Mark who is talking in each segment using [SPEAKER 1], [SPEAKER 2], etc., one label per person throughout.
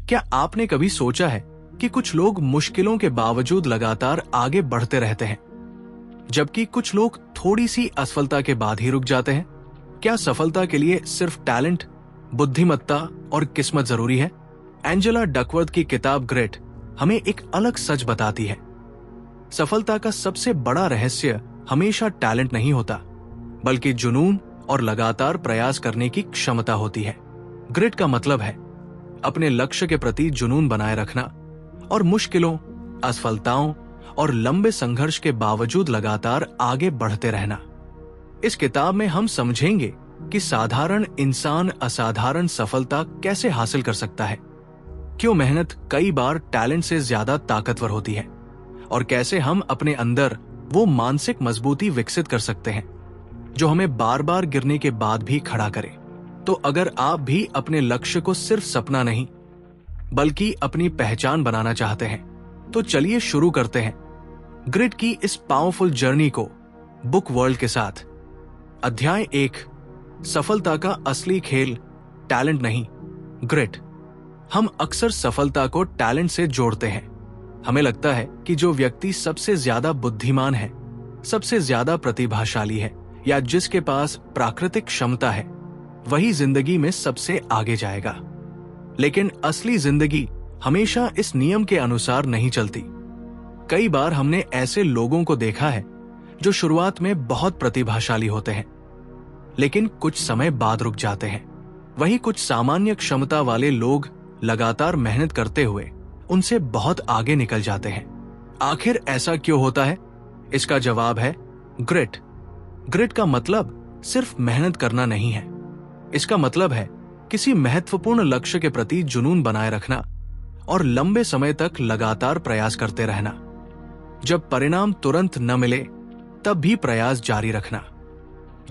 [SPEAKER 1] क्या आपने कभी सोचा है कि कुछ लोग मुश्किलों के बावजूद लगातार आगे बढ़ते रहते हैं, जबकि कुछ लोग थोड़ी सी असफलता के बाद ही रुक जाते हैं? क्या सफलता के लिए सिर्फ टैलेंट, बुद्धिमत्ता और किस्मत जरूरी है? एंजेला डकवर्थ की किताब ग्रेट हमें एक अलग सच बताती है। सफलता का सबसे बड़ा रहस्य हमेशा टैलेंट नहीं होता, बल्कि जुनून और लगातार प्रयास करने की क्षमता होती है। ग्रिट का मतलब है अपने लक्ष्य के प्रति जुनून बनाए रखना और मुश्किलों, असफलताओं और लंबे संघर्ष के बावजूद लगातार आगे बढ़ते रहना। इस किताब में हम समझेंगे कि साधारण इंसान असाधारण सफलता कैसे हासिल कर सकता है, क्यों मेहनत कई बार टैलेंट से ज्यादा ताकतवर होती है, और कैसे हम अपने अंदर वो मानसिक मजबूती विकसित कर सकते हैं जो हमें बार बार गिरने के बाद भी खड़ा करे। तो अगर आप भी अपने लक्ष्य को सिर्फ सपना नहीं बल्कि अपनी पहचान बनाना चाहते हैं, तो चलिए शुरू करते हैं ग्रिट की इस पावरफुल जर्नी को बुक वर्ल्ड के साथ। अध्याय 1, सफलता का असली खेल टैलेंट नहीं, ग्रिट। हम अक्सर सफलता को टैलेंट से जोड़ते हैं। हमें लगता है कि जो व्यक्ति सबसे ज्यादा बुद्धिमान है, सबसे ज्यादा प्रतिभाशाली है, या जिसके पास प्राकृतिक क्षमता है, वही जिंदगी में सबसे आगे जाएगा। लेकिन असली जिंदगी हमेशा इस नियम के अनुसार नहीं चलती। कई बार हमने ऐसे लोगों को देखा है जो शुरुआत में बहुत प्रतिभाशाली होते हैं, लेकिन कुछ समय बाद रुक जाते हैं। वहीं कुछ सामान्य क्षमता वाले लोग लगातार मेहनत करते हुए उनसे बहुत आगे निकल जाते हैं। आखिर ऐसा क्यों होता है? इसका जवाब है ग्रिट। ग्रिट का मतलब सिर्फ मेहनत करना नहीं है। इसका मतलब है किसी महत्वपूर्ण लक्ष्य के प्रति जुनून बनाए रखना और लंबे समय तक लगातार प्रयास करते रहना। जब परिणाम तुरंत न मिले तब भी प्रयास जारी रखना।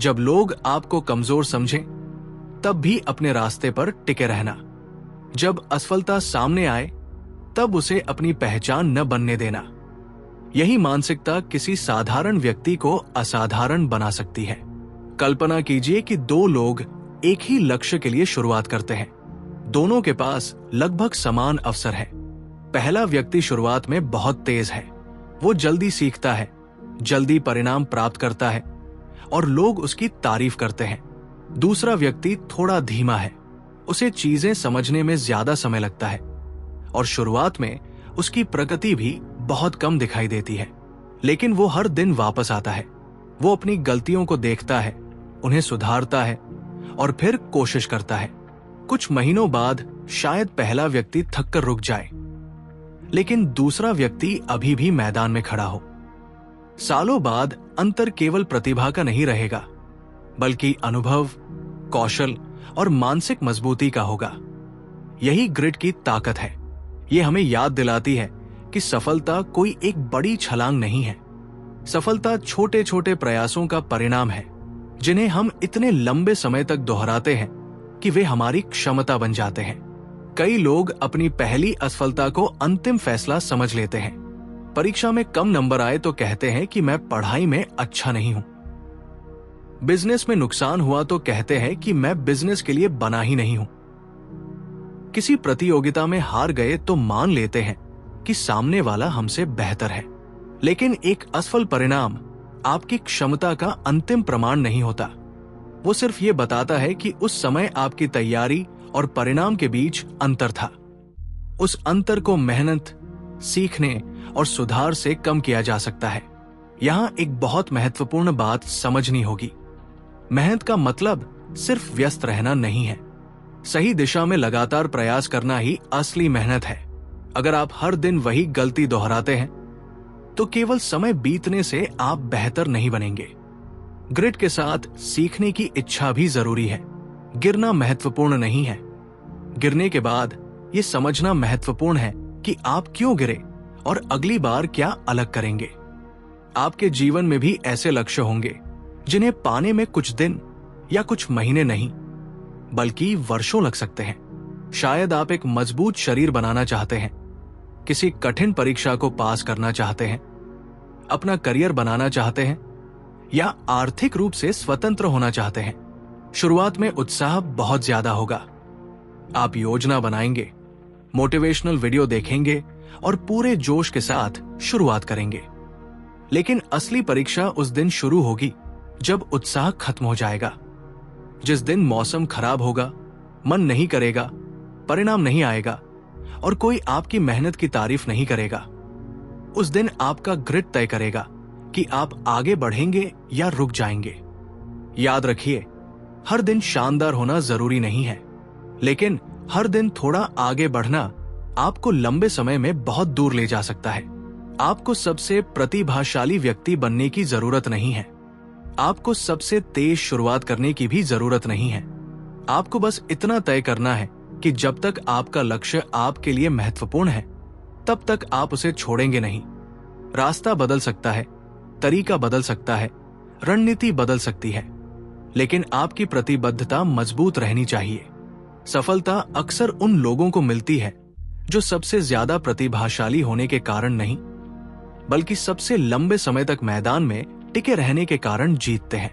[SPEAKER 1] जब लोग आपको कमजोर समझें तब भी अपने रास्ते पर टिके रहना। जब असफलता सामने आए तब उसे अपनी पहचान न बनने देना। यही मानसिकता किसी साधारण व्यक्ति को असाधारण बना सकती है। कल्पना कीजिए कि दो लोग एक ही लक्ष्य के लिए शुरुआत करते हैं। दोनों के पास लगभग समान अवसर है। पहला व्यक्ति शुरुआत में बहुत तेज है, वो जल्दी सीखता है, जल्दी परिणाम प्राप्त करता है और लोग उसकी तारीफ करते हैं। दूसरा व्यक्ति थोड़ा धीमा है, उसे चीजें समझने में ज्यादा समय लगता है और शुरुआत में उसकी प्रगति भी बहुत कम दिखाई देती है। लेकिन वो हर दिन वापस आता है, वो अपनी गलतियों को देखता है, उन्हें सुधारता है और फिर कोशिश करता है। कुछ महीनों बाद शायद पहला व्यक्ति थककर रुक जाए, लेकिन दूसरा व्यक्ति अभी भी मैदान में खड़ा हो। सालों बाद अंतर केवल प्रतिभा का नहीं रहेगा, बल्कि अनुभव, कौशल और मानसिक मजबूती का होगा। यही ग्रिट की ताकत है। ये हमें याद दिलाती है कि सफलता कोई एक बड़ी छलांग नहीं है। सफलता छोटे छोटे प्रयासों का परिणाम है, जिन्हें हम इतने लंबे समय तक दोहराते हैं कि वे हमारी क्षमता बन जाते हैं। कई लोग अपनी पहली असफलता को अंतिम फैसला समझ लेते हैं। परीक्षा में कम नंबर आए तो कहते हैं कि मैं पढ़ाई में अच्छा नहीं हूं। बिजनेस में नुकसान हुआ तो कहते हैं कि मैं बिजनेस के लिए बना ही नहीं हूं। किसी प्रतियोगिता में हार गए तो मान लेते हैं कि सामने वाला हमसे बेहतर है। लेकिन एक असफल परिणाम आपकी क्षमता का अंतिम प्रमाण नहीं होता। वो सिर्फ ये बताता है कि उस समय आपकी तैयारी और परिणाम के बीच अंतर था। उस अंतर को मेहनत, सीखने और सुधार से कम किया जा सकता है। यहां एक बहुत महत्वपूर्ण बात समझनी होगी। मेहनत का मतलब सिर्फ व्यस्त रहना नहीं है। सही दिशा में लगातार प्रयास करना ही असली मेहनत है। अगर आप हर दिन वही गलती दोहराते हैं तो केवल समय बीतने से आप बेहतर नहीं बनेंगे। ग्रिट के साथ सीखने की इच्छा भी जरूरी है। गिरना महत्वपूर्ण नहीं है, गिरने के बाद ये समझना महत्वपूर्ण है कि आप क्यों गिरे और अगली बार क्या अलग करेंगे। आपके जीवन में भी ऐसे लक्ष्य होंगे जिन्हें पाने में कुछ दिन या कुछ महीने नहीं बल्कि वर्षों लग सकते हैं। शायद आप एक मजबूत शरीर बनाना चाहते हैं, किसी कठिन परीक्षा को पास करना चाहते हैं, अपना करियर बनाना चाहते हैं या आर्थिक रूप से स्वतंत्र होना चाहते हैं। शुरुआत में उत्साह बहुत ज्यादा होगा। आप योजना बनाएंगे, मोटिवेशनल वीडियो देखेंगे और पूरे जोश के साथ शुरुआत करेंगे। लेकिन असली परीक्षा उस दिन शुरू होगी जब उत्साह खत्म हो जाएगा। जिस दिन मौसम खराब होगा, मन नहीं करेगा, परिणाम नहीं आएगा और कोई आपकी मेहनत की तारीफ नहीं करेगा, उस दिन आपका ग्रिट तय करेगा कि आप आगे बढ़ेंगे या रुक जाएंगे। याद रखिए, हर दिन शानदार होना जरूरी नहीं है, लेकिन हर दिन थोड़ा आगे बढ़ना आपको लंबे समय में बहुत दूर ले जा सकता है। आपको सबसे प्रतिभाशाली व्यक्ति बनने की जरूरत नहीं है। आपको सबसे तेज शुरुआत करने की भी जरूरत नहीं है। आपको बस इतना तय करना है कि जब तक आपका लक्ष्य आपके लिए महत्वपूर्ण है, तब तक आप उसे छोड़ेंगे नहीं। रास्ता बदल सकता है, तरीका बदल सकता है, रणनीति बदल सकती है, लेकिन आपकी प्रतिबद्धता मजबूत रहनी चाहिए। सफलता अक्सर उन लोगों को मिलती है जो सबसे ज्यादा प्रतिभाशाली होने के कारण नहीं, बल्कि सबसे लंबे समय तक मैदान में टिके रहने के कारण जीतते हैं।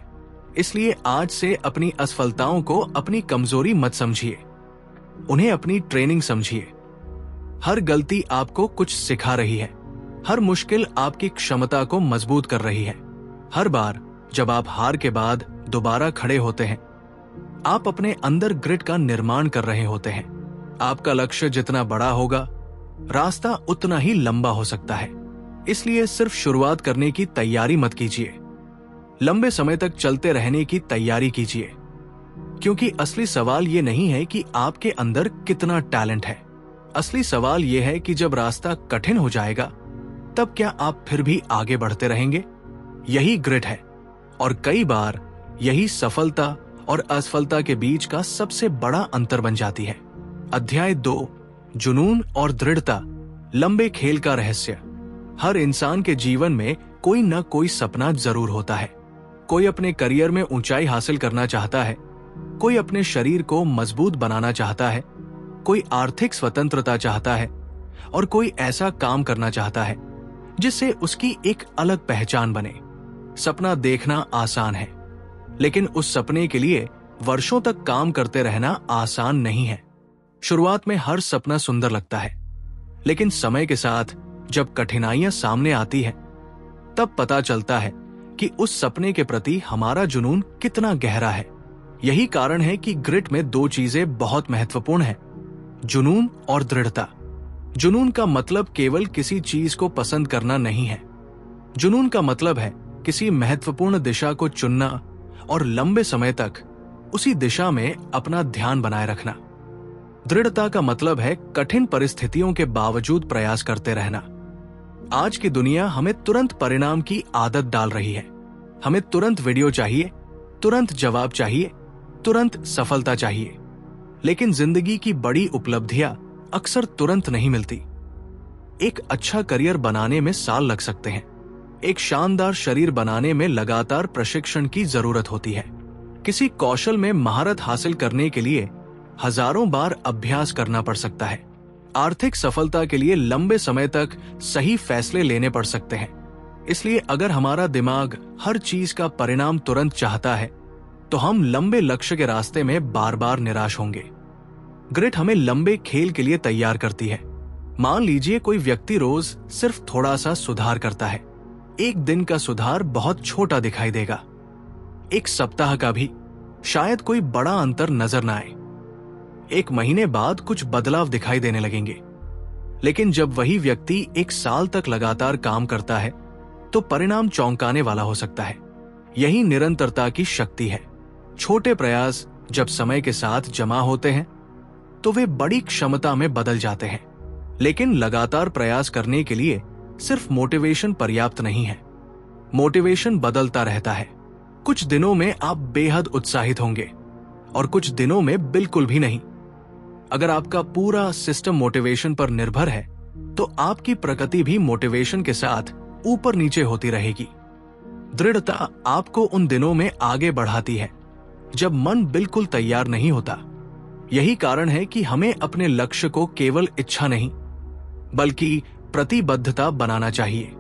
[SPEAKER 1] इसलिए आज से अपनी असफलताओं को अपनी कमजोरी मत समझिए, उन्हें अपनी ट्रेनिंग समझिए। हर गलती आपको कुछ सिखा रही है, हर मुश्किल आपकी क्षमता को मजबूत कर रही है। हर बार जब आप हार के बाद दोबारा खड़े होते हैं, आप अपने अंदर ग्रिट का निर्माण कर रहे होते हैं। आपका लक्ष्य जितना बड़ा होगा, रास्ता उतना ही लंबा हो सकता है। इसलिए सिर्फ शुरुआत करने की तैयारी मत कीजिए, लंबे समय तक चलते रहने की तैयारी कीजिए। क्योंकि असली सवाल ये नहीं है कि आपके अंदर कितना टैलेंट है। असली सवाल यह है कि जब रास्ता कठिन हो जाएगा, तब क्या आप फिर भी आगे बढ़ते रहेंगे? यही ग्रिट है, और कई बार यही सफलता और असफलता के बीच का सबसे बड़ा अंतर बन जाती है। अध्याय 2, जुनून और दृढ़ता, लंबे खेल का रहस्य। हर इंसान के जीवन में कोई न कोई सपना जरूर होता है। कोई अपने करियर में ऊंचाई हासिल करना चाहता है, कोई अपने शरीर को मजबूत बनाना चाहता है, कोई आर्थिक स्वतंत्रता चाहता है और कोई ऐसा काम करना चाहता है जिससे उसकी एक अलग पहचान बने। सपना देखना आसान है, लेकिन उस सपने के लिए वर्षों तक काम करते रहना आसान नहीं है। शुरुआत में हर सपना सुंदर लगता है, लेकिन समय के साथ जब कठिनाइयां सामने आती है, तब पता चलता है कि उस सपने के प्रति हमारा जुनून कितना गहरा है। यही कारण है कि ग्रिट में 2 चीजें बहुत महत्वपूर्ण हैं, जुनून और दृढ़ता। जुनून का मतलब केवल किसी चीज को पसंद करना नहीं है। जुनून का मतलब है किसी महत्वपूर्ण दिशा को चुनना और लंबे समय तक उसी दिशा में अपना ध्यान बनाए रखना। दृढ़ता का मतलब है कठिन परिस्थितियों के बावजूद प्रयास करते रहना। आज की दुनिया हमें तुरंत परिणाम की आदत डाल रही है। हमें तुरंत वीडियो चाहिए, तुरंत जवाब चाहिए, तुरंत सफलता चाहिए। लेकिन जिंदगी की बड़ी उपलब्धियां अक्सर तुरंत नहीं मिलती। एक अच्छा करियर बनाने में साल लग सकते हैं। एक शानदार शरीर बनाने में लगातार प्रशिक्षण की जरूरत होती है। किसी कौशल में महारत हासिल करने के लिए हजारों बार अभ्यास करना पड़ सकता है। आर्थिक सफलता के लिए लंबे समय तक सही फैसले लेने पड़ सकते हैं। इसलिए अगर हमारा दिमाग हर चीज का परिणाम तुरंत चाहता है, तो हम लंबे लक्ष्य के रास्ते में बार बार निराश होंगे। ग्रिट हमें लंबे खेल के लिए तैयार करती है। मान लीजिए कोई व्यक्ति रोज सिर्फ थोड़ा सा सुधार करता है। एक दिन का सुधार बहुत छोटा दिखाई देगा, एक सप्ताह का भी शायद कोई बड़ा अंतर नजर न आए। एक महीने बाद कुछ बदलाव दिखाई देने लगेंगे। लेकिन जब वही व्यक्ति 1 साल तक लगातार काम करता है, तो परिणाम चौंकाने वाला हो सकता है। यही निरंतरता की शक्ति है। छोटे प्रयास जब समय के साथ जमा होते हैं, तो वे बड़ी क्षमता में बदल जाते हैं। लेकिन लगातार प्रयास करने के लिए सिर्फ मोटिवेशन पर्याप्त नहीं है। मोटिवेशन बदलता रहता है। कुछ दिनों में आप बेहद उत्साहित होंगे और कुछ दिनों में बिल्कुल भी नहीं। अगर आपका पूरा सिस्टम मोटिवेशन पर निर्भर है, तो आपकी प्रगति भी मोटिवेशन के साथ ऊपर नीचे होती रहेगी। दृढ़ता आपको उन दिनों में आगे बढ़ाती है जब मन बिल्कुल तैयार नहीं होता। यही कारण है कि हमें अपने लक्ष्य को केवल इच्छा नहीं, बल्कि प्रतिबद्धता बनाना चाहिए।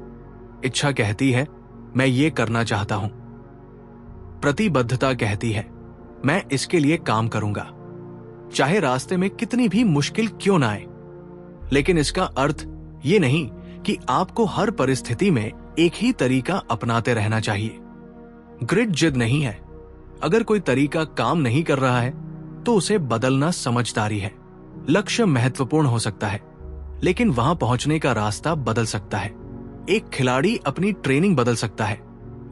[SPEAKER 1] इच्छा कहती है, मैं ये करना चाहता हूं। प्रतिबद्धता कहती है, मैं इसके लिए काम करूंगा, चाहे रास्ते में कितनी भी मुश्किल क्यों ना आए। लेकिन इसका अर्थ ये नहीं कि आपको हर परिस्थिति में एक ही तरीका अपनाते रहना चाहिए। ग्रिड जिद नहीं है। अगर कोई तरीका काम नहीं कर रहा है तो उसे बदलना समझदारी है। लक्ष्य महत्वपूर्ण हो सकता है, लेकिन वहां पहुंचने का रास्ता बदल सकता है। एक खिलाड़ी अपनी ट्रेनिंग बदल सकता है,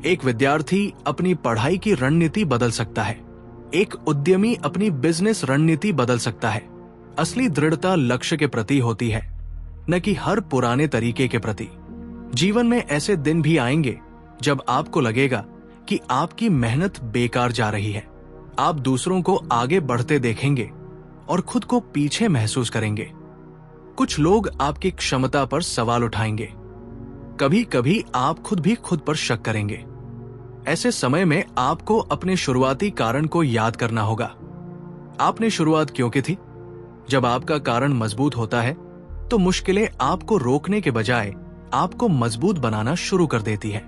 [SPEAKER 1] एक विद्यार्थी अपनी पढ़ाई की रणनीति बदल सकता है, एक उद्यमी अपनी बिजनेस रणनीति बदल सकता है। असली दृढ़ता लक्ष्य के प्रति होती है, न कि हर पुराने तरीके के प्रति। जीवन में ऐसे दिन भी आएंगे जब आपको लगेगा कि आपकी मेहनत बेकार जा रही है। आप दूसरों को आगे बढ़ते देखेंगे और खुद को पीछे महसूस करेंगे। कुछ लोग आपकी क्षमता पर सवाल उठाएंगे। कभी कभी आप खुद भी खुद पर शक करेंगे। ऐसे समय में आपको अपने शुरुआती कारण को याद करना होगा। आपने शुरुआत क्यों की थी? जब आपका कारण मजबूत होता है तो मुश्किलें आपको रोकने के बजाय आपको मजबूत बनाना शुरू कर देती है।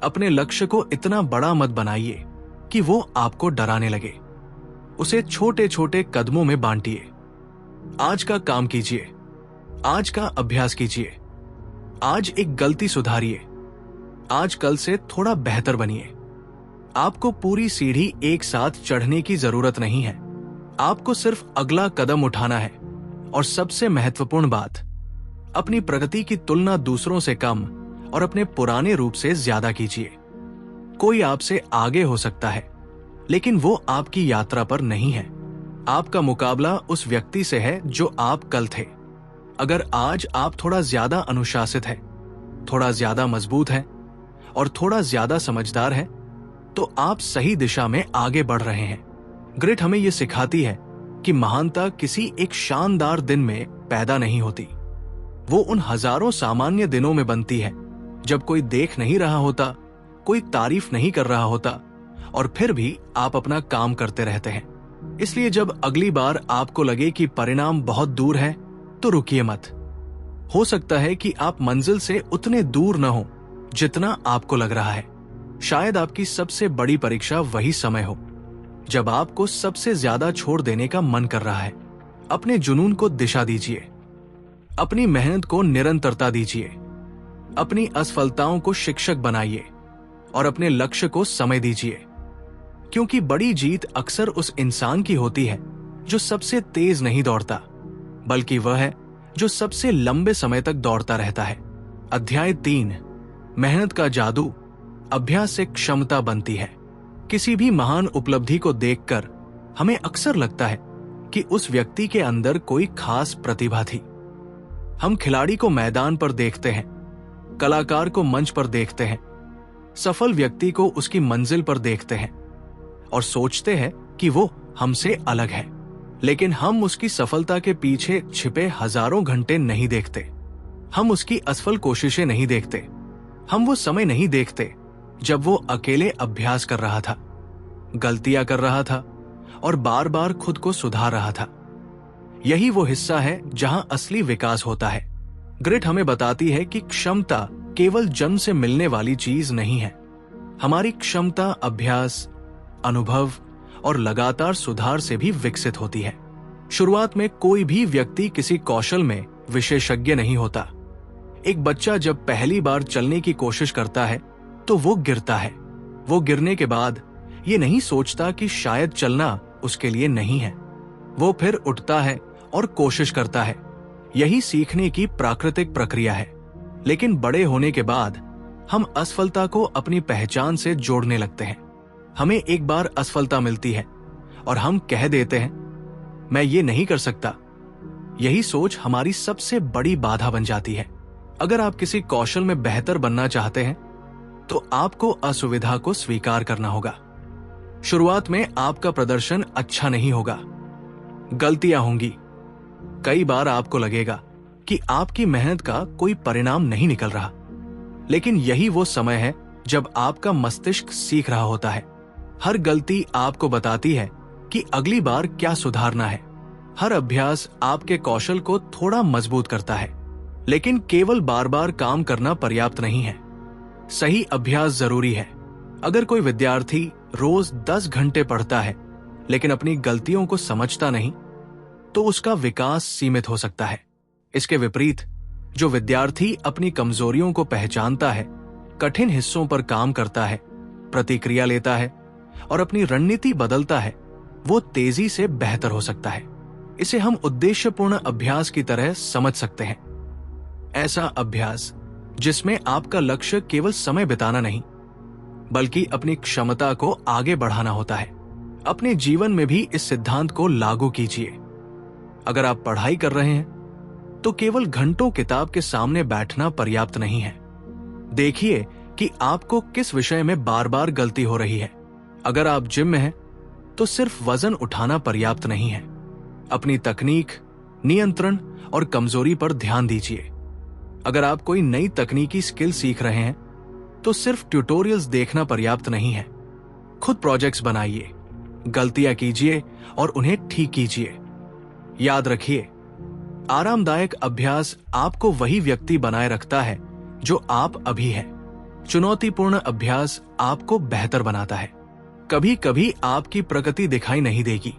[SPEAKER 1] अपने लक्ष्य को इतना बड़ा मत बनाइए कि वो आपको डराने लगे। उसे छोटे छोटे कदमों में बांटिए। आज का काम कीजिए, आज का अभ्यास कीजिए, आज एक गलती सुधारिए, आज कल से थोड़ा बेहतर बनिए। आपको पूरी सीढ़ी एक साथ चढ़ने की जरूरत नहीं है। आपको सिर्फ अगला कदम उठाना है। और सबसे महत्वपूर्ण बात, अपनी प्रगति की तुलना दूसरों से कम और अपने पुराने रूप से ज्यादा कीजिए। कोई आपसे आगे हो सकता है, लेकिन वो आपकी यात्रा पर नहीं है। आपका मुकाबला उस व्यक्ति से है जो आप कल थे। अगर आज आप थोड़ा ज्यादा अनुशासित है, थोड़ा ज्यादा मजबूत है और थोड़ा ज्यादा समझदार है, तो आप सही दिशा में आगे बढ़ रहे हैं। ग्रिट हमें यह सिखाती है कि महानता किसी एक शानदार दिन में पैदा नहीं होती। वो उन हजारों सामान्य दिनों में बनती है जब कोई देख नहीं रहा होता, कोई तारीफ नहीं कर रहा होता और फिर भी आप अपना काम करते रहते हैं। इसलिए जब अगली बार आपको लगे कि परिणाम बहुत दूर है तो रुकिए मत। हो सकता है कि आप मंजिल से उतने दूर न हो जितना आपको लग रहा है। शायद आपकी सबसे बड़ी परीक्षा वही समय हो जब आपको सबसे ज्यादा छोड़ देने का मन कर रहा है। अपने जुनून को दिशा दीजिए, अपनी मेहनत को निरंतरता दीजिए, अपनी असफलताओं को शिक्षक बनाइए और अपने लक्ष्य को समय दीजिए। क्योंकि बड़ी जीत अक्सर उस इंसान की होती है जो सबसे तेज नहीं दौड़ता, बल्कि वह है जो सबसे लंबे समय तक दौड़ता रहता है। अध्याय 3, मेहनत का जादू अभ्यास से क्षमता बनती है। किसी भी महान उपलब्धि को देखकर हमें अक्सर लगता है कि उस व्यक्ति के अंदर कोई खास प्रतिभा थी। हम खिलाड़ी को मैदान पर देखते हैं, कलाकार को मंच पर देखते हैं, सफल व्यक्ति को उसकी मंजिल पर देखते हैं और सोचते हैं कि वो हमसे अलग है। लेकिन हम उसकी सफलता के पीछे छिपे हजारों घंटे नहीं देखते। हम उसकी असफल कोशिशें नहीं देखते। हम वो समय नहीं देखते जब वो अकेले अभ्यास कर रहा था, गलतियां कर रहा था और बार बार खुद को सुधार रहा था। यही वो हिस्सा है जहां असली विकास होता है। ग्रिट हमें बताती है कि क्षमता केवल जन्म से मिलने वाली चीज नहीं है। हमारी क्षमता अभ्यास, अनुभव और लगातार सुधार से भी विकसित होती है। शुरुआत में कोई भी व्यक्ति किसी कौशल में विशेषज्ञ नहीं होता। एक बच्चा जब पहली बार चलने की कोशिश करता है तो वो गिरता है। वो गिरने के बाद ये नहीं सोचता कि शायद चलना उसके लिए नहीं है। वो फिर उठता है और कोशिश करता है। यही सीखने की प्राकृतिक प्रक्रिया है। लेकिन बड़े होने के बाद हम असफलता को अपनी पहचान से जोड़ने लगते हैं। हमें एक बार असफलता मिलती है और हम कह देते हैं, मैं ये नहीं कर सकता। यही सोच हमारी सबसे बड़ी बाधा बन जाती है। अगर आप किसी कौशल में बेहतर बनना चाहते हैं तो आपको असुविधा को स्वीकार करना होगा। शुरुआत में आपका प्रदर्शन अच्छा नहीं होगा, गलतियां होंगी। कई बार आपको लगेगा कि आपकी मेहनत का कोई परिणाम नहीं निकल रहा। लेकिन यही वो समय है जब आपका मस्तिष्क सीख रहा होता है। हर गलती आपको बताती है कि अगली बार क्या सुधारना है। हर अभ्यास आपके कौशल को थोड़ा मजबूत करता है। लेकिन केवल बार बार काम करना पर्याप्त नहीं है। सही अभ्यास जरूरी है। अगर कोई विद्यार्थी रोज 10 घंटे पढ़ता है लेकिन अपनी गलतियों को समझता नहीं, तो उसका विकास सीमित हो सकता है। इसके विपरीत जो विद्यार्थी अपनी कमजोरियों को पहचानता है, कठिन हिस्सों पर काम करता है, प्रतिक्रिया लेता है और अपनी रणनीति बदलता है, वो तेजी से बेहतर हो सकता है। इसे हम उद्देश्यपूर्ण अभ्यास की तरह समझ सकते हैं। ऐसा अभ्यास जिसमें आपका लक्ष्य केवल समय बिताना नहीं, बल्कि अपनी क्षमता को आगे बढ़ाना होता है। अपने जीवन में भी इस सिद्धांत को लागू कीजिए। अगर आप पढ़ाई कर रहे हैं तो केवल घंटों किताब के सामने बैठना पर्याप्त नहीं है। देखिए कि आपको किस विषय में बार बार गलती हो रही है। अगर आप जिम में हैं तो सिर्फ वजन उठाना पर्याप्त नहीं है। अपनी तकनीक, नियंत्रण और कमजोरी पर ध्यान दीजिए। अगर आप कोई नई तकनीकी स्किल सीख रहे हैं तो सिर्फ ट्यूटोरियल्स देखना पर्याप्त नहीं है। खुद प्रोजेक्ट्स बनाइए, गलतियां कीजिए और उन्हें ठीक कीजिए। याद रखिए, आरामदायक अभ्यास आपको वही व्यक्ति बनाए रखता है जो आप अभी हैं। चुनौतीपूर्ण अभ्यास आपको बेहतर बनाता है। कभी कभी आपकी प्रगति दिखाई नहीं देगी।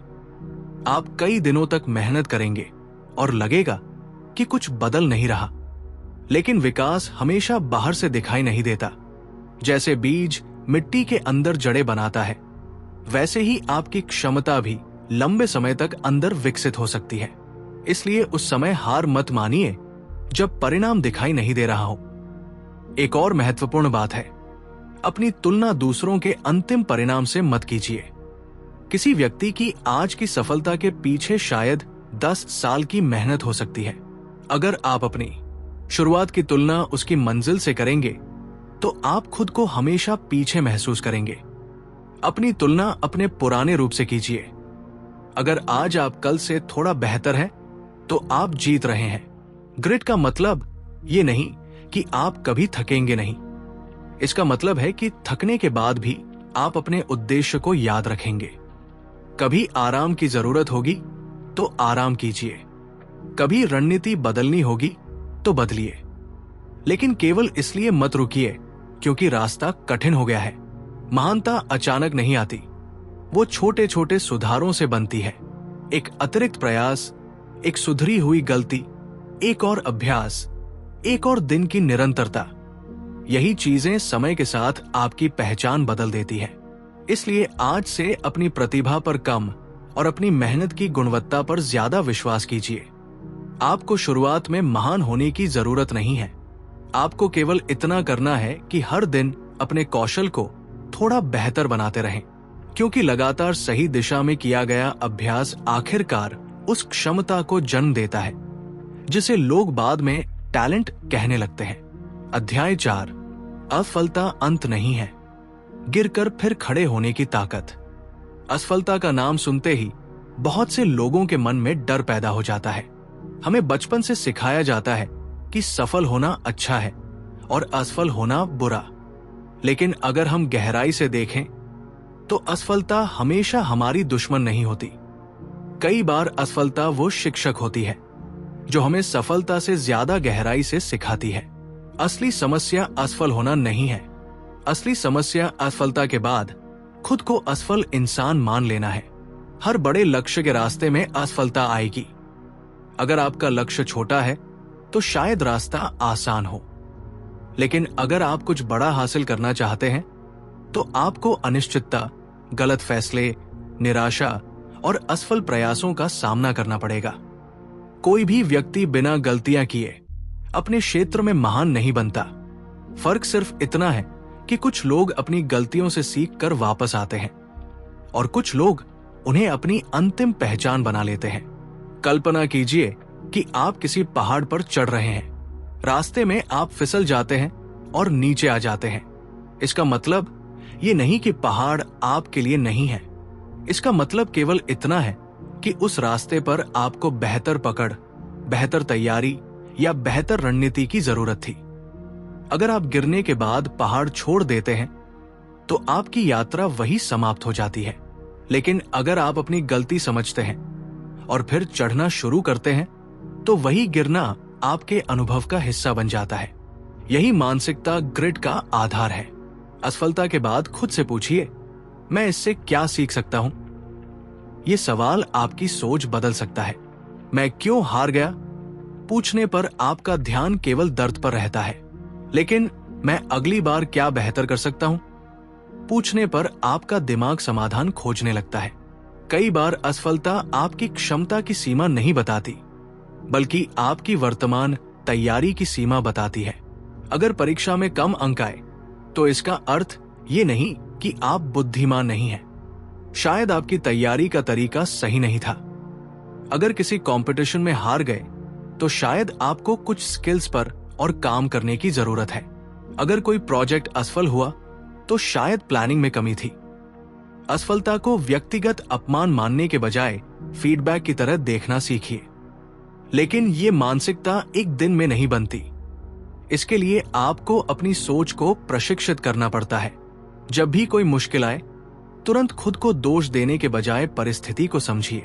[SPEAKER 1] आप कई दिनों तक मेहनत करेंगे और लगेगा कि कुछ बदल नहीं रहा, लेकिन विकास हमेशा बाहर से दिखाई नहीं देता। जैसे बीज मिट्टी के अंदर जड़ें बनाता है, वैसे ही आपकी क्षमता भी लंबे समय तक अंदर विकसित हो सकती है। इसलिए उस समय हार मत मानिए जब परिणाम दिखाई नहीं दे रहा हो। एक और महत्वपूर्ण बात है, अपनी तुलना दूसरों के अंतिम परिणाम से मत कीजिए। किसी व्यक्ति की आज की सफलता के पीछे शायद 10 साल की मेहनत हो सकती है। अगर आप अपनी शुरुआत की तुलना उसकी मंजिल से करेंगे तो आप खुद को हमेशा पीछे महसूस करेंगे। अपनी तुलना अपने पुराने रूप से कीजिए। अगर आज आप कल से थोड़ा बेहतर हैं तो आप जीत रहे हैं। ग्रिट का मतलब ये नहीं कि आप कभी थकेंगे नहीं। इसका मतलब है कि थकने के बाद भी आप अपने उद्देश्य को याद रखेंगे। कभी आराम की जरूरत होगी तो आराम कीजिए, कभी रणनीति बदलनी होगी तो बदलिए, लेकिन केवल इसलिए मत रुकिए क्योंकि रास्ता कठिन हो गया है। महानता अचानक नहीं आती, वो छोटे छोटे सुधारों से बनती है। एक अतिरिक्त प्रयास, एक सुधरी हुई गलती, एक और अभ्यास, एक और दिन की निरंतरता, यही चीजें समय के साथ आपकी पहचान बदल देती है। इसलिए आज से अपनी प्रतिभा पर कम और अपनी मेहनत की गुणवत्ता पर ज्यादा विश्वास कीजिए। आपको शुरुआत में महान होने की जरूरत नहीं है। आपको केवल इतना करना है कि हर दिन अपने कौशल को थोड़ा बेहतर बनाते रहें, क्योंकि लगातार सही दिशा में किया गया अभ्यास आखिरकार उस क्षमता को जन्म देता है जिसे लोग बाद में टैलेंट कहने लगते हैं। अध्याय 4, असफलता अंत नहीं है, गिरकर फिर खड़े होने की ताकत। असफलता का नाम सुनते ही बहुत से लोगों के मन में डर पैदा हो जाता है। हमें बचपन से सिखाया जाता है कि सफल होना अच्छा है और असफल होना बुरा। लेकिन अगर हम गहराई से देखें तो असफलता हमेशा हमारी दुश्मन नहीं होती। कई बार असफलता वो शिक्षक होती है जो हमें सफलता से ज्यादा गहराई से सिखाती है। असली समस्या असफल होना नहीं है। असली समस्या असफलता के बाद खुद को असफल इंसान मान लेना है। हर बड़े लक्ष्य के रास्ते में असफलता आएगी। अगर आपका लक्ष्य छोटा है तो शायद रास्ता आसान हो, लेकिन अगर आप कुछ बड़ा हासिल करना चाहते हैं तो आपको अनिश्चितता, गलत फैसले, निराशा और असफल प्रयासों का सामना करना पड़ेगा। कोई भी व्यक्ति बिना गलतियां किए अपने क्षेत्र में महान नहीं बनता। फर्क सिर्फ इतना है कि कुछ लोग अपनी गलतियों से सीख कर वापस आते हैं और कुछ लोग उन्हें अपनी अंतिम पहचान बना लेते हैं। कल्पना कीजिए कि आप किसी पहाड़ पर चढ़ रहे हैं। रास्ते में आप फिसल जाते हैं और नीचे आ जाते हैं। इसका मतलब ये नहीं कि पहाड़ आपके लिए नहीं है। इसका मतलब केवल इतना है कि उस रास्ते पर आपको बेहतर पकड़, बेहतर तैयारी या बेहतर रणनीति की जरूरत थी। अगर आप गिरने के बाद पहाड़ छोड़ देते हैं तो आपकी यात्रा वही समाप्त हो जाती है। लेकिन अगर आप अपनी गलती समझते हैं और फिर चढ़ना शुरू करते हैं तो वही गिरना आपके अनुभव का हिस्सा बन जाता है। यही मानसिकता ग्रिट का आधार है। असफलता के बाद खुद से पूछिए, मैं इससे क्या सीख सकता हूं? ये सवाल आपकी सोच बदल सकता है। मैं क्यों हार गया? पूछने पर आपका ध्यान केवल दर्द पर रहता है, लेकिन मैं अगली बार क्या बेहतर कर सकता हूं? पूछने पर आपका दिमाग समाधान खोजने लगता है। कई बार असफलता आपकी क्षमता की सीमा नहीं बताती, बल्कि आपकी वर्तमान तैयारी की सीमा बताती है। अगर परीक्षा में कम अंक आए, तो इसका अर्थ ये नहीं कि आप बुद्धिमान नहीं हैं। शायद आपकी तैयारी का तरीका सही नहीं था। अगर किसी कंपटीशन में हार गए, तो शायद आपको कुछ स्किल्स पर और काम करने की जरूरत है। अगर कोई प्रोजेक्ट असफल हुआ, तो शायद प्लानिंग में कमी थी। असफलता को व्यक्तिगत अपमान मानने के बजाय फीडबैक की तरह देखना सीखिए। लेकिन ये मानसिकता एक दिन में नहीं बनती। इसके लिए आपको अपनी सोच को प्रशिक्षित करना पड़ता है। जब भी कोई मुश्किल आए, तुरंत खुद को दोष देने के बजाय परिस्थिति को समझिए।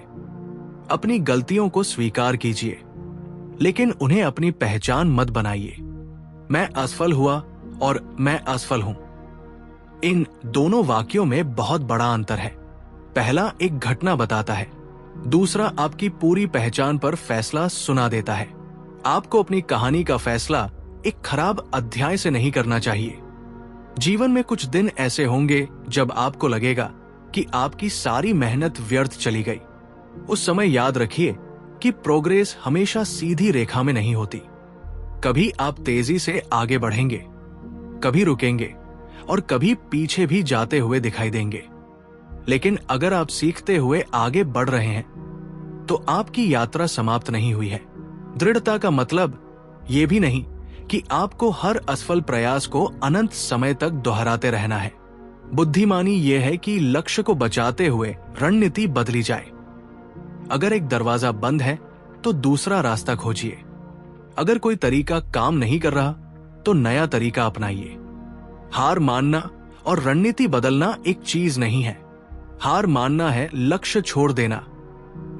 [SPEAKER 1] अपनी गलतियों को स्वीकार कीजिए, लेकिन उन्हें अपनी पहचान मत बनाइए। मैं असफल हुआ और मैं असफल हूं, इन दोनों वाक्यों में बहुत बड़ा अंतर है। पहला एक घटना बताता है, दूसरा आपकी पूरी पहचान पर फैसला सुना देता है। आपको अपनी कहानी का फैसला एक खराब अध्याय से नहीं करना चाहिए। जीवन में कुछ दिन ऐसे होंगे जब आपको लगेगा कि आपकी सारी मेहनत व्यर्थ चली गई। उस समय याद रखिए कि प्रोग्रेस हमेशा सीधी रेखा में नहीं होती। कभी आप तेजी से आगे बढ़ेंगे, कभी रुकेंगे और कभी पीछे भी जाते हुए दिखाई देंगे। लेकिन अगर आप सीखते हुए आगे बढ़ रहे हैं, तो आपकी यात्रा समाप्त नहीं हुई है। दृढ़ता का मतलब यह भी नहीं कि आपको हर असफल प्रयास को अनंत समय तक दोहराते रहना है। बुद्धिमानी यह है कि लक्ष्य को बचाते हुए रणनीति बदली जाए। अगर एक दरवाजा बंद है, तो दूसरा रास्ता खोजिए। अगर कोई तरीका काम नहीं कर रहा, तो नया तरीका अपनाइए। हार मानना और रणनीति बदलना एक चीज नहीं है। हार मानना है लक्ष्य छोड़ देना,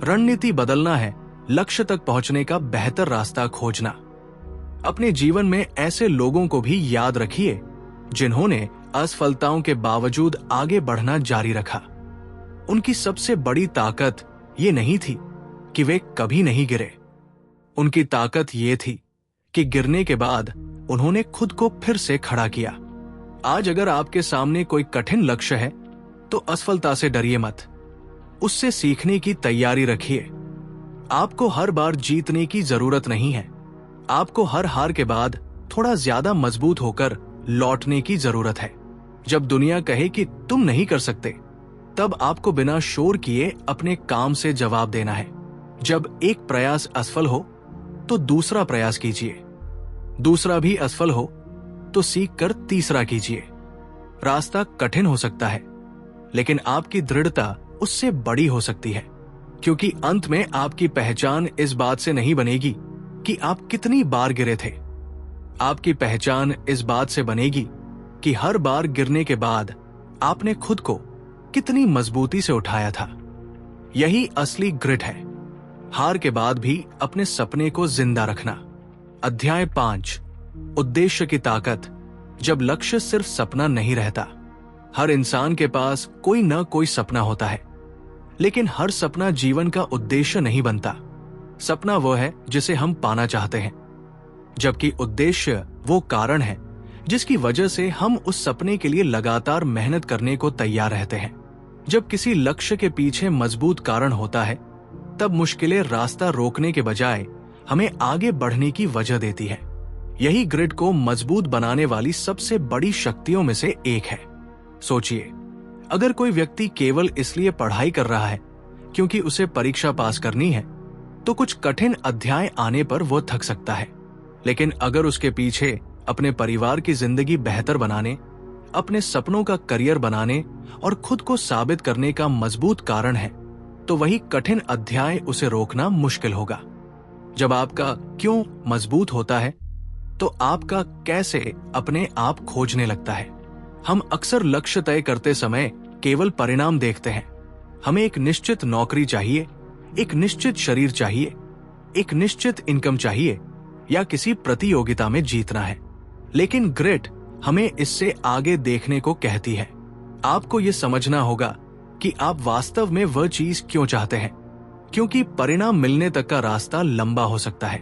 [SPEAKER 1] रणनीति बदलना है लक्ष्य तक पहुंचने का बेहतर रास्ता खोजना। अपने जीवन में ऐसे लोगों को भी याद रखिए जिन्होंने असफलताओं के बावजूद आगे बढ़ना जारी रखा। उनकी सबसे बड़ी ताकत ये नहीं थी कि वे कभी नहीं गिरे। उनकी ताकत ये थी कि गिरने के बाद उन्होंने खुद को फिर से खड़ा किया। आज अगर आपके सामने कोई कठिन लक्ष्य है, तो असफलता से डरिए मत, उससे सीखने की तैयारी रखिए। आपको हर बार जीतने की जरूरत नहीं है। आपको हर हार के बाद थोड़ा ज्यादा मजबूत होकर लौटने की जरूरत है। जब दुनिया कहे कि तुम नहीं कर सकते, तब आपको बिना शोर किए अपने काम से जवाब देना है। जब एक प्रयास असफल हो, तो दूसरा प्रयास कीजिए। दूसरा भी असफल हो, तो सीख कर तीसरा कीजिए। रास्ता कठिन हो सकता है, लेकिन आपकी दृढ़ता उससे बड़ी हो सकती है, क्योंकि अंत में आपकी पहचान इस बात से नहीं बनेगी कि आप कितनी बार गिरे थे। आपकी पहचान इस बात से बनेगी कि हर बार गिरने के बाद आपने खुद को कितनी मजबूती से उठाया था। यही असली ग्रिट है, हार के बाद भी अपने सपने को जिंदा रखना। अध्याय 5, उद्देश्य की ताकत। जब लक्ष्य सिर्फ सपना नहीं रहता। हर इंसान के पास कोई न कोई सपना होता है, लेकिन हर सपना जीवन का उद्देश्य नहीं बनता। सपना वो है जिसे हम पाना चाहते हैं, जबकि उद्देश्य वो कारण है जिसकी वजह से हम उस सपने के लिए लगातार मेहनत करने को तैयार रहते हैं। जब किसी लक्ष्य के पीछे मजबूत कारण होता है, तब मुश्किलें रास्ता रोकने के बजाय हमें आगे बढ़ने की वजह देती है। यही ग्रिड को मजबूत बनाने वाली सबसे बड़ी शक्तियों में से एक है। सोचिए, अगर कोई व्यक्ति केवल इसलिए पढ़ाई कर रहा है क्योंकि उसे परीक्षा पास करनी है, तो कुछ कठिन अध्याय आने पर वो थक सकता है। लेकिन अगर उसके पीछे अपने परिवार की जिंदगी बेहतर बनाने, अपने सपनों का करियर बनाने और खुद को साबित करने का मजबूत कारण है, तो वही कठिन अध्याय उसे रोकना मुश्किल होगा। जब आपका क्यों मजबूत होता है, तो आपका कैसे अपने आप खोजने लगता है। हम अक्सर लक्ष्य तय करते समय केवल परिणाम देखते हैं। हमें एक निश्चित नौकरी चाहिए, एक निश्चित शरीर चाहिए, एक निश्चित इनकम चाहिए, या किसी प्रतियोगिता में जीतना है। लेकिन ग्रिट हमें इससे आगे देखने को कहती है। आपको यह समझना होगा कि आप वास्तव में वह चीज क्यों चाहते हैं, क्योंकि परिणाम मिलने तक का रास्ता लंबा हो सकता है,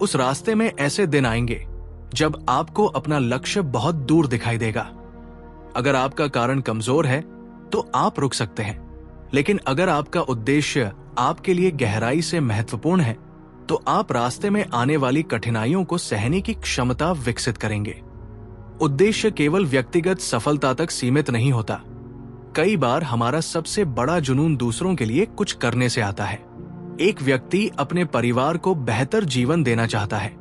[SPEAKER 1] उस रास्ते में ऐसे दिन आएंगे जब आपको अपना लक्ष्य बहुत दूर दिखाई देगा। अगर आपका कारण कमजोर है तो आप रुक सकते हैं, लेकिन अगर आपका उद्देश्य आपके लिए गहराई से महत्वपूर्ण है तो आप रास्ते में आने वाली कठिनाइयों को सहने की क्षमता विकसित करेंगे। उद्देश्य केवल व्यक्तिगत सफलता तक सीमित नहीं होता। कई बार हमारा सबसे बड़ा जुनून दूसरों के लिए कुछ करने से आता है। एक व्यक्ति अपने परिवार को बेहतर जीवन देना चाहता है,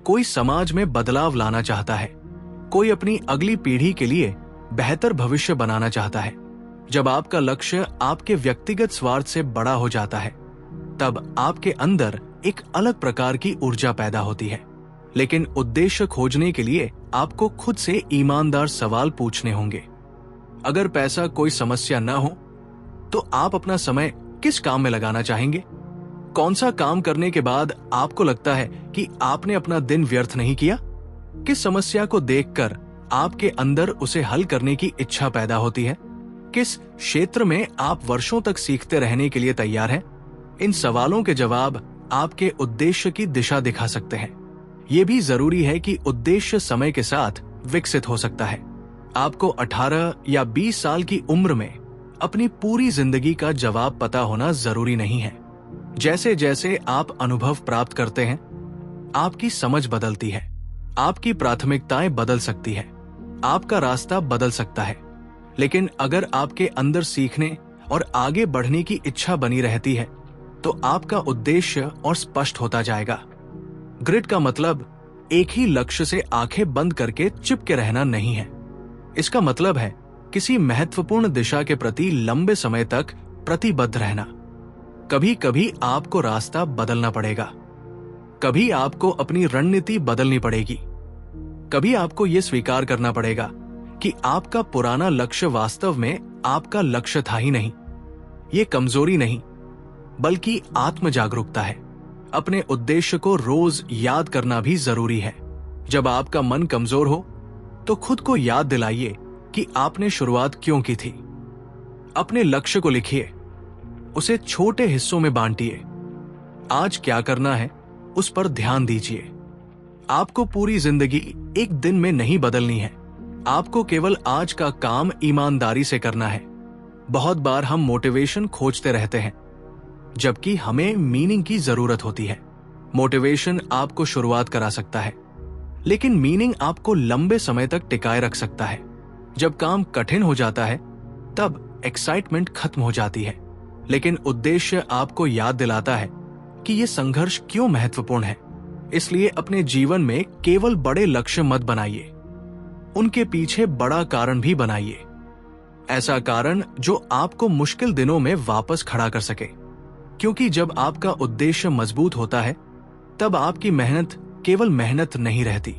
[SPEAKER 1] कोई समाज में बदलाव लाना चाहता है, कोई अपनी अगली पीढ़ी के लिए बेहतर भविष्य बनाना चाहता है। जब आपका लक्ष्य आपके व्यक्तिगत स्वार्थ से बड़ा हो जाता है तब आपके अंदर एक अलग प्रकार की ऊर्जा पैदा होती है। लेकिन उद्देश्य खोजने के लिए आपको खुद से ईमानदार सवाल पूछने होंगे। अगर पैसा कोई समस्या न हो तो आप अपना समय किस काम में लगाना चाहेंगे? कौन सा काम करने के बाद आपको लगता है कि आपने अपना दिन व्यर्थ नहीं किया? किस समस्या को देखकर आपके अंदर उसे हल करने की इच्छा पैदा होती है? किस क्षेत्र में आप वर्षों तक सीखते रहने के लिए तैयार हैं? इन सवालों के जवाब आपके उद्देश्य की दिशा दिखा सकते हैं। यह भी जरूरी है कि उद्देश्य समय के साथ विकसित हो सकता है। आपको 18 या 20 साल की उम्र में अपनी पूरी जिंदगी का जवाब पता होना जरूरी नहीं है। जैसे जैसे आप अनुभव प्राप्त करते हैं, आपकी समझ बदलती है, आपकी प्राथमिकताएं बदल सकती है, आपका रास्ता बदल सकता है। लेकिन अगर आपके अंदर सीखने और आगे बढ़ने की इच्छा बनी रहती है तो आपका उद्देश्य और स्पष्ट होता जाएगा। ग्रिड का मतलब एक ही लक्ष्य से आंखें बंद करके चिपके रहना नहीं है। इसका मतलब है किसी महत्वपूर्ण दिशा के प्रति लंबे समय तक प्रतिबद्ध रहना। कभी कभी आपको रास्ता बदलना पड़ेगा, कभी आपको अपनी रणनीति बदलनी पड़ेगी, कभी आपको यह स्वीकार करना पड़ेगा कि आपका पुराना लक्ष्य वास्तव में आपका लक्ष्य था ही नहीं। ये कमजोरी नहीं बल्कि आत्म जागरूकता है। अपने उद्देश्य को रोज याद करना भी जरूरी है। जब आपका मन कमजोर हो तो खुद को याद दिलाइए कि आपने शुरुआत क्यों की थी। अपने लक्ष्य को लिखिए, उसे छोटे हिस्सों में बांटिए। आज क्या करना है उस पर ध्यान दीजिए। आपको पूरी जिंदगी एक दिन में नहीं बदलनी है, आपको केवल आज का काम ईमानदारी से करना है। बहुत बार हम मोटिवेशन खोजते रहते हैं जबकि हमें मीनिंग की जरूरत होती है। मोटिवेशन आपको शुरुआत करा सकता है, लेकिन मीनिंग आपको लंबे समय तक टिकाए रख सकता है। जब काम कठिन हो जाता है तब एक्साइटमेंट खत्म हो जाती है, लेकिन उद्देश्य आपको याद दिलाता है कि यह संघर्ष क्यों महत्वपूर्ण है। इसलिए अपने जीवन में केवल बड़े लक्ष्य मत बनाइए, उनके पीछे बड़ा कारण भी बनाइए। ऐसा कारण जो आपको मुश्किल दिनों में वापस खड़ा कर सके। क्योंकि जब आपका उद्देश्य मजबूत होता है तब आपकी मेहनत केवल मेहनत नहीं रहती,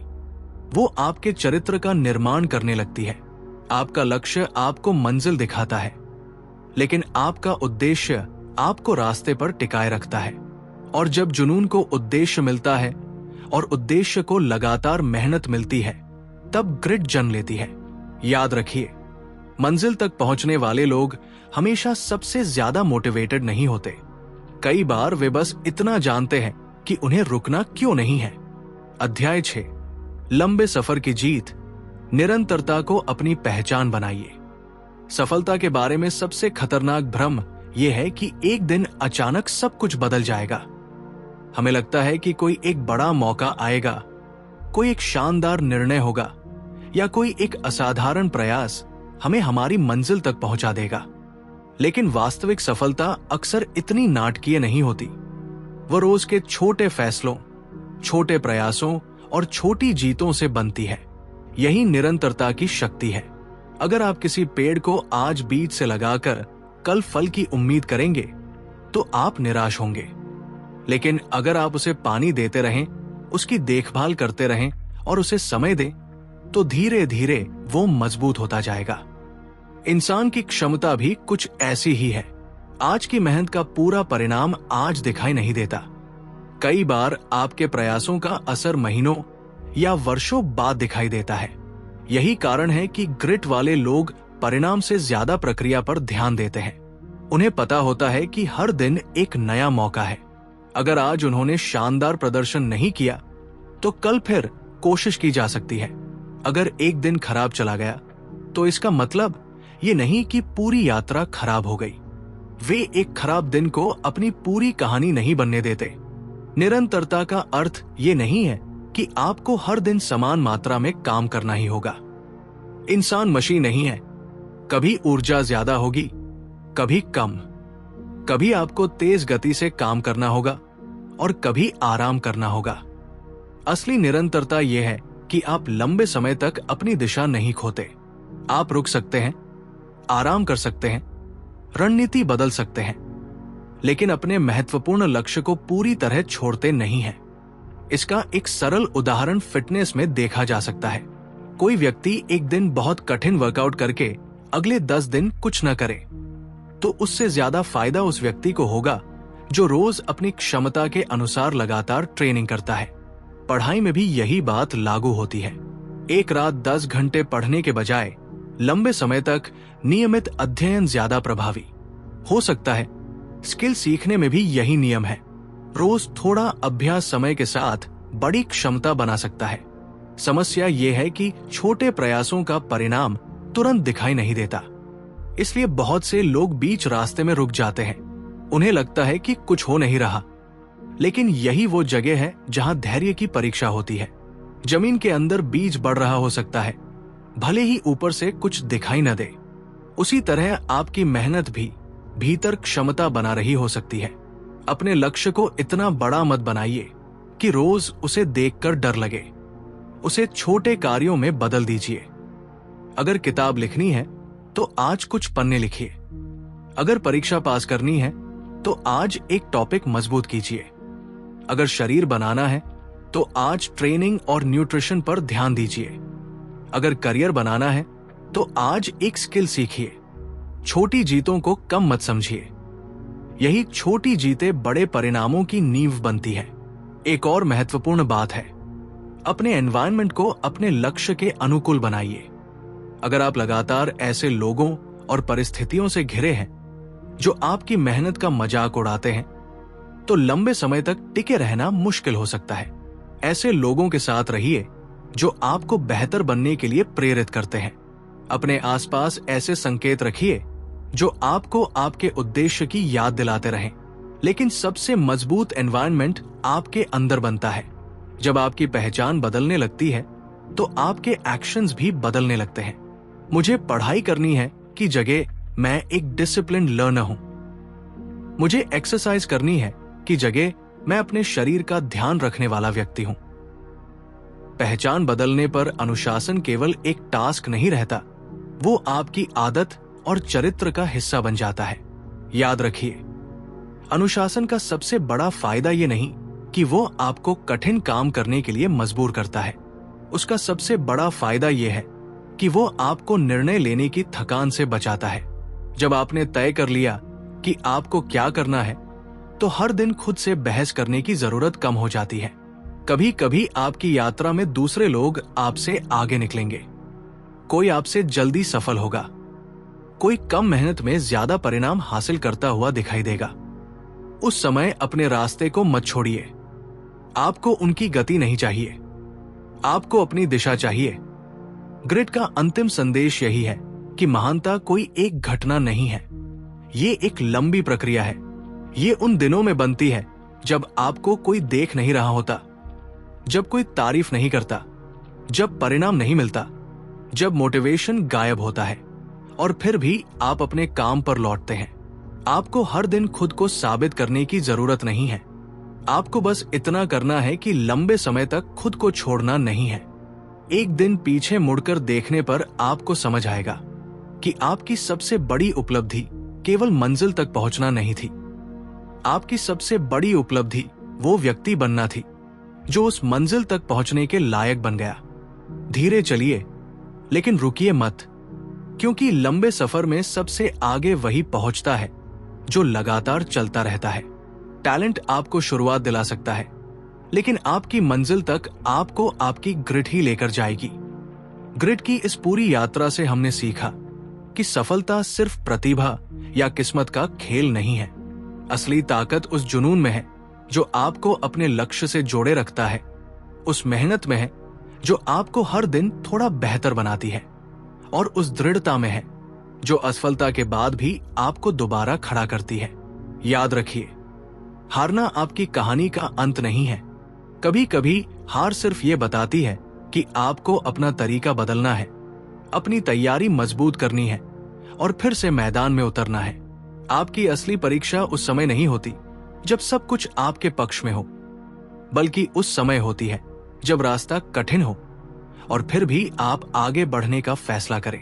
[SPEAKER 1] वो आपके चरित्र का निर्माण करने लगती है। आपका लक्ष्य आपको मंजिल दिखाता है, लेकिन आपका उद्देश्य आपको रास्ते पर टिकाए रखता है। और जब जुनून को उद्देश्य मिलता है और उद्देश्य को लगातार मेहनत मिलती है तब ग्रिड जन्म लेती है। याद रखिए, मंजिल तक पहुंचने वाले लोग हमेशा सबसे ज्यादा मोटिवेटेड नहीं होते। कई बार वे बस इतना जानते हैं कि उन्हें रुकना क्यों नहीं है। अध्याय 6, लंबे सफर की जीत। निरंतरता को अपनी पहचान बनाइए। सफलता के बारे में सबसे खतरनाक भ्रम यह है कि एक दिन अचानक सब कुछ बदल जाएगा। हमें लगता है कि कोई एक बड़ा मौका आएगा, कोई एक शानदार निर्णय होगा या कोई एक असाधारण प्रयास हमें हमारी मंजिल तक पहुंचा देगा। लेकिन वास्तविक सफलता अक्सर इतनी नाटकीय नहीं होती। वो रोज के छोटे फैसलों, छोटे प्रयासों और छोटी जीतों से बनती है। यही निरंतरता की शक्ति है। अगर आप किसी पेड़ को आज बीज से लगाकर कल फल की उम्मीद करेंगे तो आप निराश होंगे। लेकिन अगर आप उसे पानी देते रहें, उसकी देखभाल करते रहें और उसे समय दें तो धीरे धीरे वो मजबूत होता जाएगा। इंसान की क्षमता भी कुछ ऐसी ही है। आज की मेहनत का पूरा परिणाम आज दिखाई नहीं देता। कई बार आपके प्रयासों का असर महीनों या वर्षों बाद दिखाई देता है। यही कारण है कि ग्रिट वाले लोग परिणाम से ज्यादा प्रक्रिया पर ध्यान देते हैं। उन्हें पता होता है कि हर दिन एक नया मौका है। अगर आज उन्होंने शानदार प्रदर्शन नहीं किया तो कल फिर कोशिश की जा सकती है। अगर एक दिन खराब चला गया तो इसका मतलब ये नहीं कि पूरी यात्रा खराब हो गई। वे एक खराब दिन को अपनी पूरी कहानी नहीं बनने देते। निरंतरता का अर्थ ये नहीं है कि आपको हर दिन समान मात्रा में काम करना ही होगा। इंसान मशीन नहीं है। कभी ऊर्जा ज्यादा होगी, कभी कम। कभी आपको तेज गति से काम करना होगा और कभी आराम करना होगा। असली निरंतरता यह है कि आप लंबे समय तक अपनी दिशा नहीं खोते। आप रुक सकते हैं, आराम कर सकते हैं, रणनीति बदल सकते हैं, लेकिन अपने महत्वपूर्ण लक्ष्य को पूरी तरह छोड़ते नहीं हैं। इसका एक सरल उदाहरण फिटनेस में देखा जा सकता है। कोई व्यक्ति एक दिन बहुत कठिन वर्कआउट करके अगले 10 दिन कुछ न करे तो उससे ज्यादा फायदा उस व्यक्ति को होगा जो रोज अपनी क्षमता के अनुसार लगातार ट्रेनिंग करता है। पढ़ाई में भी यही बात लागू होती है। एक रात 10 घंटे पढ़ने के बजाय लंबे समय तक नियमित अध्ययन ज्यादा प्रभावी हो सकता है। स्किल सीखने में भी यही नियम है। रोज थोड़ा अभ्यास समय के साथ बड़ी क्षमता बना सकता है। समस्या यह है कि छोटे प्रयासों का परिणाम तुरंत दिखाई नहीं देता। इसलिए बहुत से लोग बीच रास्ते में रुक जाते हैं। उन्हें लगता है कि कुछ हो नहीं रहा, लेकिन यही वो जगह है जहां धैर्य की परीक्षा होती है। जमीन के अंदर बीज बढ़ रहा हो सकता है, भले ही ऊपर से कुछ दिखाई न दे। उसी तरह आपकी मेहनत भी भीतर क्षमता बना रही हो सकती है। अपने लक्ष्य को इतना बड़ा मत बनाइए कि रोज उसे देखकर डर लगे। उसे छोटे कार्यों में बदल दीजिए। अगर किताब लिखनी है तो आज कुछ पन्ने लिखिए। अगर परीक्षा पास करनी है तो आज एक टॉपिक मजबूत कीजिए। अगर शरीर बनाना है तो आज ट्रेनिंग और न्यूट्रिशन पर ध्यान दीजिए। अगर करियर बनाना है तो आज एक स्किल सीखिए। छोटी जीतों को कम मत समझिए। यही छोटी जीतें बड़े परिणामों की नींव बनती है। एक और महत्वपूर्ण बात है, अपने एनवायरनमेंट को अपने लक्ष्य के अनुकूल बनाइए। अगर आप लगातार ऐसे लोगों और परिस्थितियों से घिरे हैं जो आपकी मेहनत का मजाक उड़ाते हैं, तो लंबे समय तक टिके रहना मुश्किल हो सकता है। ऐसे लोगों के साथ रहिए जो आपको बेहतर बनने के लिए प्रेरित करते हैं। अपने आसपास ऐसे संकेत रखिए जो आपको आपके उद्देश्य की याद दिलाते रहें। लेकिन सबसे मजबूत एनवायरनमेंट आपके अंदर बनता है। जब आपकी पहचान बदलने लगती है तो आपके एक्शंस भी बदलने लगते हैं। मुझे पढ़ाई करनी है की जगह मैं एक डिसिप्लिन्ड लर्नर हूं। मुझे एक्सरसाइज करनी है की जगह मैं अपने शरीर का ध्यान रखने वाला व्यक्ति हूं। पहचान बदलने पर अनुशासन केवल एक टास्क नहीं रहता, वो आपकी आदत और चरित्र का हिस्सा बन जाता है। याद रखिए, अनुशासन का सबसे बड़ा फायदा ये नहीं कि वो आपको कठिन काम करने के लिए मजबूर करता है। उसका सबसे बड़ा फायदा ये है कि वो आपको निर्णय लेने की थकान से बचाता है। जब आपने तय कर लिया कि आपको क्या करना है, तो हर दिन खुद से बहस करने की जरूरत कम हो जाती है। कभी कभी आपकी यात्रा में दूसरे लोग आपसे आगे निकलेंगे। कोई आपसे जल्दी सफल होगा, कोई कम मेहनत में ज्यादा परिणाम हासिल करता हुआ दिखाई देगा। उस समय अपने रास्ते को मत छोड़िए। आपको उनकी गति नहीं चाहिए, आपको अपनी दिशा चाहिए। ग्रिड का अंतिम संदेश यही है कि महानता कोई एक घटना नहीं है, ये एक लंबी प्रक्रिया है। ये उन दिनों में बनती है जब आपको कोई देख नहीं रहा होता, जब कोई तारीफ नहीं करता, जब परिणाम नहीं मिलता, जब मोटिवेशन गायब होता है, और फिर भी आप अपने काम पर लौटते हैं। आपको हर दिन खुद को साबित करने की जरूरत नहीं है। आपको बस इतना करना है कि लंबे समय तक खुद को छोड़ना नहीं है। एक दिन पीछे मुड़कर देखने पर आपको समझ आएगा कि आपकी सबसे बड़ी उपलब्धि केवल मंजिल तक पहुंचना नहीं थी। आपकी सबसे बड़ी उपलब्धि वो व्यक्ति बनना थी जो उस मंजिल तक पहुंचने के लायक बन गया। धीरे चलिए, लेकिन रुकिए मत, क्योंकि लंबे सफर में सबसे आगे वही पहुंचता है जो लगातार चलता रहता है। टैलेंट आपको शुरुआत दिला सकता है, लेकिन आपकी मंजिल तक आपको आपकी ग्रिट ही लेकर जाएगी। ग्रिट की इस पूरी यात्रा से हमने सीखा कि सफलता सिर्फ प्रतिभा या किस्मत का खेल नहीं है। असली ताकत उस जुनून में है जो आपको अपने लक्ष्य से जोड़े रखता है, उस मेहनत में है जो आपको हर दिन थोड़ा बेहतर बनाती है, और उस दृढ़ता में है जो असफलता के बाद भी आपको दोबारा खड़ा करती है। याद रखिए, हारना आपकी कहानी का अंत नहीं है। कभी कभी हार सिर्फ ये बताती है कि आपको अपना तरीका बदलना है, अपनी तैयारी मजबूत करनी है और फिर से मैदान में उतरना है। आपकी असली परीक्षा उस समय नहीं होती जब सब कुछ आपके पक्ष में हो, बल्कि उस समय होती है जब रास्ता कठिन हो और फिर भी आप आगे बढ़ने का फैसला करें।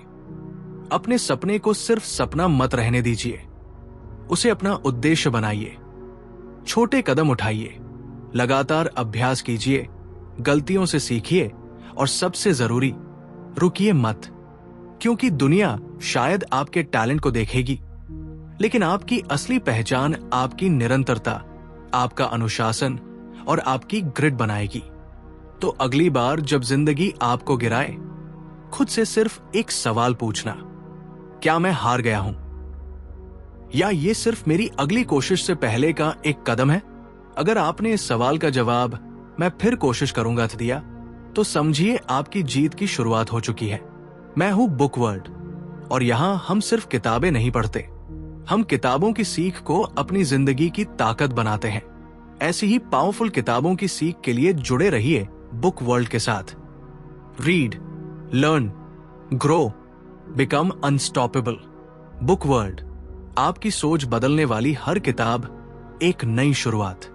[SPEAKER 1] अपने सपने को सिर्फ सपना मत रहने दीजिए, उसे अपना उद्देश्य बनाइए। छोटे कदम उठाइए, लगातार अभ्यास कीजिए, गलतियों से सीखिए और सबसे जरूरी, रुकिए मत, क्योंकि दुनिया शायद आपके टैलेंट को देखेगी, लेकिन आपकी असली पहचान आपकी निरंतरता, आपका अनुशासन और आपकी ग्रिड बनाएगी। तो अगली बार जब जिंदगी आपको गिराए, खुद से सिर्फ एक सवाल पूछना, क्या मैं हार गया हूं? या ये सिर्फ मेरी अगली कोशिश से पहले का एक कदम है? अगर आपने इस सवाल का जवाब मैं फिर कोशिश करूंगा दिया, तो समझिए आपकी जीत की शुरुआत हो चुकी है। मैं हूं बुक वर्ल्ड और यहां हम सिर्फ किताबें नहीं पढ़ते, हम किताबों की सीख को अपनी जिंदगी की ताकत बनाते हैं। ऐसी ही पावरफुल किताबों की सीख के लिए जुड़े रहिए बुक वर्ल्ड के साथ। Read, learn, grow, become unstoppable. Book world, आपकी सोच बदलने वाली हर किताब एक नई शुरुआत।